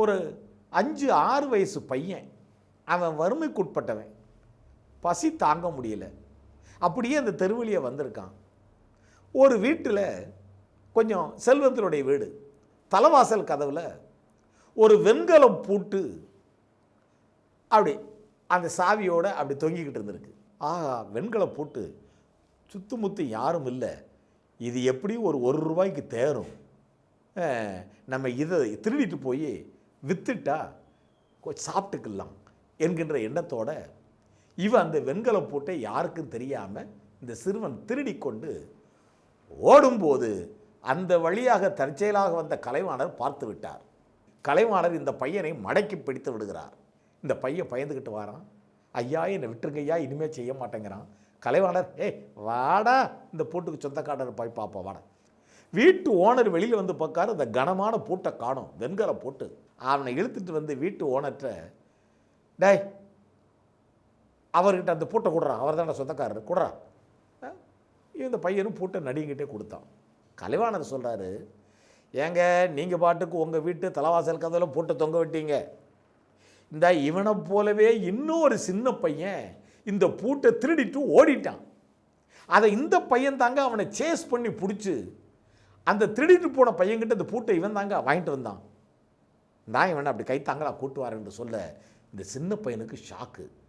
ஒரு 5-6 வயசு பையன், அவன் வறுமைக்குட்பட்டவன், பசி தாங்க முடியல, அப்படியே அந்த தெருவழியே வந்திருக்கான். ஒரு வீட்டில், கொஞ்சம் செல்வத்தினுடைய வீடு, தலைவாசல் கதவில் ஒரு வெண்கலம் பூட்டு அப்படி அந்த சாவியோடு அப்படி தொங்கிக்கிட்டு இருந்திருக்கு. ஆஹா, வெண்கல பூட்டு, சுத்துமுத்து யாரும் இல்லை, இது எப்படி ஒரு ரூபாய்க்கு தேரும், நம்ம இதை திருடிட்டு போய் விற்றுட்டா கொஞ்சம் சாப்பிட்டுக்கலாம் என்கின்ற எண்ணத்தோட இவன் அந்த வெண்கல பூட்டை யாருக்கும் தெரியாமல் இந்த சிறுவன் திருடி கொண்டு ஓடும்போது அந்த வழியாக தற்செயலாக வந்த கலைவாணர் பார்த்து விட்டார். கலைவாணர் இந்த பையனை மடக்கி பிடித்து விடுகிறார். இந்த பையன் பயந்துக்கிட்டு வாரான். ஐயா, என்னை விட்டுருங்க ஐயா, இனிமேல் செய்ய மாட்டேங்கிறான். கலைவாணர், வாடா, இந்த பூட்டுக்கு சொந்தக்காரர் போய் பார்ப்போம், வாடா. வீட்டு ஓனர் வெளியில் வந்து பார்க்காரு, அந்த கனமான பூட்டை காணும், வெண்கல பூட்டு. அவனை இழுத்துட்டு வந்து வீட்டு ஓனர்கிட்ட, டேய், அவர்கிட்ட அந்த பூட்டை கொடுறான், அவர் தானே சொந்தக்காரர், கொடுறான். இந்த பையனும் பூட்டை நடிங்கிட்டே கொடுத்தான். கலைவாணர் சொல்கிறாரு, ஏங்க, நீங்கள் பாட்டுக்கு உங்கள் வீட்டு தலைவாசல் கதவில் பூட்டை தொங்க விட்டீங்க, இந்த இவனை போலவே இன்னொரு சின்ன பையன் இந்த பூட்டை திருடிட்டு ஓடிட்டான். அதை இந்த பையன் தாங்க அவனை சேஸ் பண்ணி பிடிச்சி அந்த திருடிட்டு போன பையன்கிட்ட இந்த பூட்டை இவன் தாங்க வாங்கிட்டு வந்தான். நான் இவனை அப்படி கைத்தாங்களா கூட்டு வரேன்னு சொல்ல இந்த சின்ன பையனுக்கு ஷாக்கு.